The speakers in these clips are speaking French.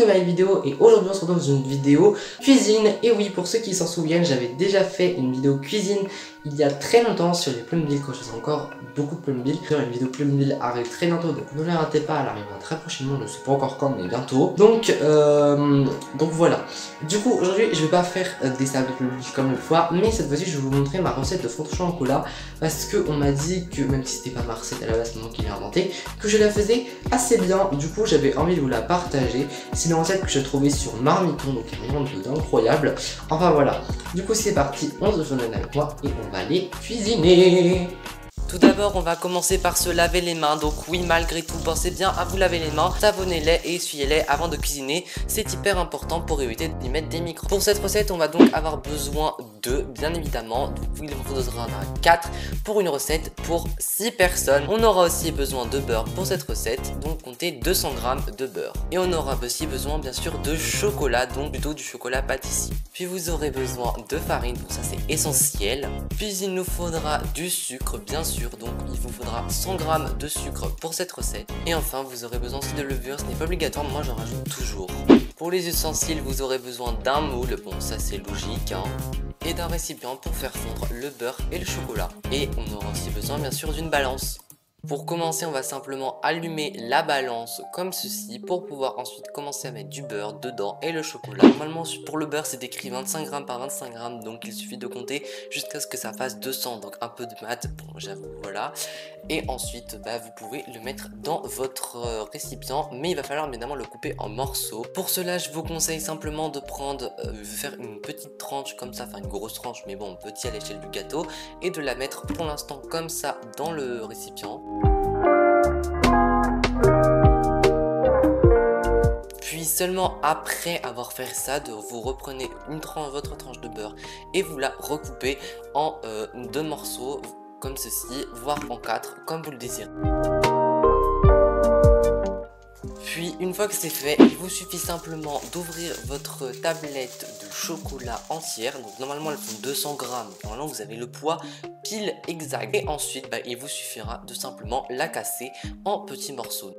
nouvelle vidéo et aujourd'hui on se retrouve dans une vidéo cuisine. Et oui, pour ceux qui s'en souviennent, j'avais déjà fait une vidéo cuisine il y a très longtemps sur les Plumbil quand je faisais encore beaucoup de Plumbil. Une vidéo Plumbil arrive très bientôt, donc ne la ratez pas, elle arrivera très prochainement, je ne sais pas encore quand mais bientôt. Donc voilà. Du coup aujourd'hui je vais pas faire des salades de Plumbil comme une fois, mais cette fois-ci je vais vous montrer ma recette de fond de chocolat parce que on m'a dit que même si c'était pas ma recette à la base, c'est moi qui l'ai inventé, que je la faisais assez bien. Du coup j'avais envie de vous la partager. C'est une recette que j'ai trouvée sur Marmiton, donc rien d'incroyable. Enfin voilà. Du coup c'est parti, on se donne avec moi et on va aller cuisiner. Tout d'abord on va commencer par se laver les mains, donc oui malgré tout pensez bien à vous laver les mains, savonnez-les et essuyez-les avant de cuisiner, c'est hyper important pour éviter d'y mettre des microbes. Pour cette recette on va donc avoir besoin de, bien évidemment, donc il vous faudra 4 pour une recette pour 6 personnes. On aura aussi besoin de beurre pour cette recette, donc comptez 200 g de beurre. Et on aura aussi besoin bien sûr de chocolat, donc plutôt du chocolat pâtissier. Puis vous aurez besoin de farine, pour ça c'est essentiel. Puis il nous faudra du sucre bien sûr, donc il vous faudra 100 g de sucre pour cette recette. Et enfin vous aurez besoin aussi de levure, ce n'est pas obligatoire, moi j'en rajoute toujours. Pour les ustensiles vous aurez besoin d'un moule, bon ça c'est logique hein, et d'un récipient pour faire fondre le beurre et le chocolat. Et on aura aussi besoin bien sûr d'une balance. Pour commencer on va simplement allumer la balance comme ceci pour pouvoir ensuite commencer à mettre du beurre dedans et le chocolat. Normalement pour le beurre c'est écrit 25 g par 25 g, donc il suffit de compter jusqu'à ce que ça fasse 200, donc un peu de maths, bon j'avoue voilà. Et ensuite vous pouvez le mettre dans votre récipient, mais il va falloir évidemment le couper en morceaux. Pour cela je vous conseille simplement de prendre, faire une petite tranche comme ça, enfin une grosse tranche mais bon petit à l'échelle du gâteau, et de la mettre pour l'instant comme ça dans le récipient. Puis seulement après avoir fait ça, vous reprenez votre tranche de beurre et vous la recoupez en 2 morceaux comme ceci, voire en 4 comme vous le désirez. Puis une fois que c'est fait, il vous suffit simplement d'ouvrir votre tablette de chocolat entière. Donc normalement elles font 200 g, normalement vous avez le poids pile exact. Et ensuite il vous suffira de simplement la casser en petits morceaux.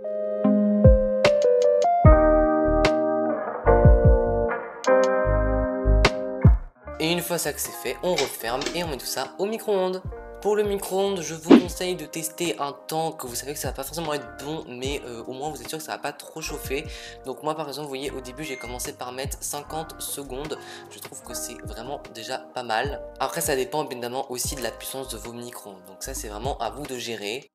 Et une fois ça que c'est fait, on referme et on met tout ça au micro-ondes. Pour le micro-ondes, je vous conseille de tester un temps que vous savez que ça va pas forcément être bon, mais au moins vous êtes sûr que ça va pas trop chauffer. Donc moi par exemple, vous voyez, au début j'ai commencé par mettre 50 secondes. Je trouve que c'est vraiment déjà pas mal. Après ça dépend évidemment aussi de la puissance de vos micro-ondes. Donc ça c'est vraiment à vous de gérer.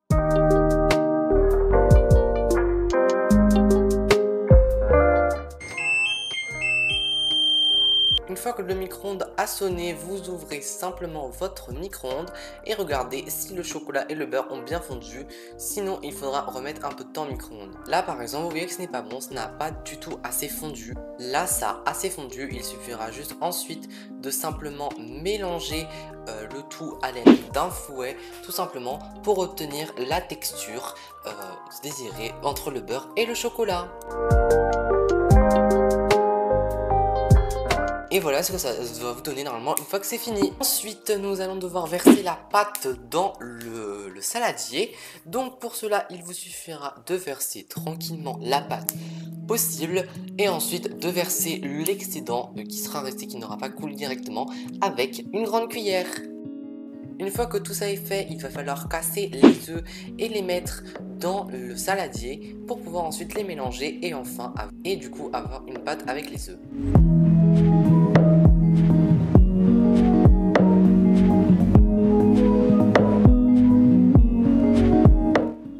Une fois que le micro-ondes a sonné, vous ouvrez simplement votre micro-ondes et regardez si le chocolat et le beurre ont bien fondu. Sinon, il faudra remettre un peu de temps au micro-ondes. Là, par exemple, vous voyez que ce n'est pas bon, ça n'a pas du tout assez fondu. Là, ça a assez fondu. Il suffira juste ensuite de simplement mélanger le tout à l'aide d'un fouet, tout simplement pour obtenir la texture désirée entre le beurre et le chocolat. Et voilà ce que ça va vous donner normalement une fois que c'est fini. Ensuite, nous allons devoir verser la pâte dans le saladier. Donc pour cela, il vous suffira de verser tranquillement la pâte possible et ensuite de verser l'excédent qui sera resté, qui n'aura pas coulé directement, avec une grande cuillère. Une fois que tout ça est fait, il va falloir casser les œufs et les mettre dans le saladier pour pouvoir ensuite les mélanger et enfin du coup avoir une pâte avec les œufs.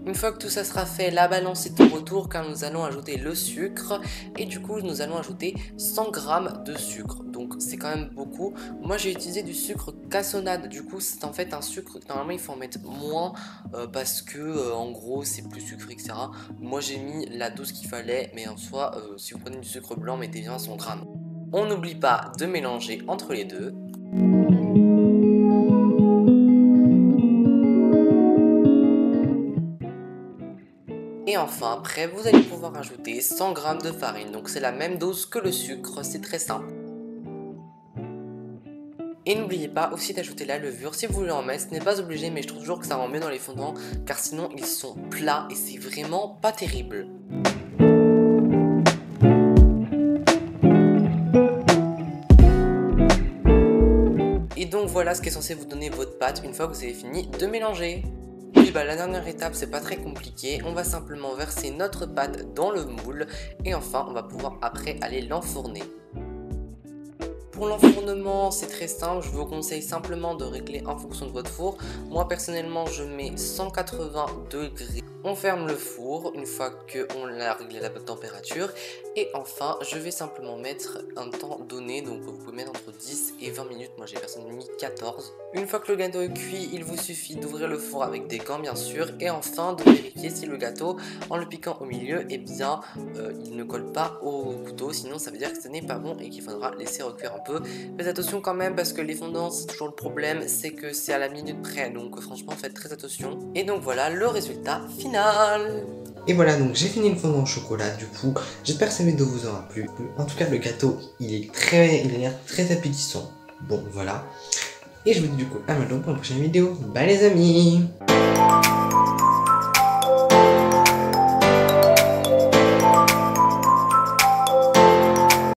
Une fois que tout ça sera fait, la balance est au retour car nous allons ajouter le sucre et du coup nous allons ajouter 100 g de sucre. Donc c'est quand même beaucoup. Moi j'ai utilisé du sucre cassonade, du coup c'est en fait un sucre que normalement il faut en mettre moins parce que en gros c'est plus sucré etc. Moi j'ai mis la dose qu'il fallait, mais en soi si vous prenez du sucre blanc mettez bien 100 g. On n'oublie pas de mélanger entre les deux. Et enfin après vous allez pouvoir ajouter 100 g de farine, donc c'est la même dose que le sucre, c'est très simple. Et n'oubliez pas aussi d'ajouter la levure si vous voulez en mettre, ce n'est pas obligé mais je trouve toujours que ça rend mieux dans les fondants car sinon ils sont plats et c'est vraiment pas terrible. voilà ce qui est censé vous donner votre pâte une fois que vous avez fini de mélanger. Puis la dernière étape, c'est pas très compliqué, on va simplement verser notre pâte dans le moule et enfin on va pouvoir après aller l'enfourner. Pour l'enfournement, c'est très simple, je vous conseille simplement de régler en fonction de votre four. Moi personnellement, je mets 180 degrés. On ferme le four une fois qu'on a réglé la bonne température. Et enfin, je vais simplement mettre un temps donné, donc vous pouvez mettre entre 10 et 20 minutes. Moi j'ai personnellement mis 14. Une fois que le gâteau est cuit, il vous suffit d'ouvrir le four avec des gants bien sûr. Et enfin de vérifier si le gâteau, en le piquant au milieu, eh bien il ne colle pas au couteau. Sinon ça veut dire que ce n'est pas bon et qu'il faudra laisser recuire un peu. Faites attention quand même parce que les fondants c'est toujours le problème, c'est que c'est à la minute près. Donc franchement faites très attention. Et donc voilà le résultat final. Et voilà, donc j'ai fini le fondant au chocolat, du coup, j'espère que cette vidéo vous aura plu. En tout cas, le gâteau, il a l'air très appétissant. Bon, voilà. Et je vous dis du coup à bientôt pour une prochaine vidéo. Bye les amis!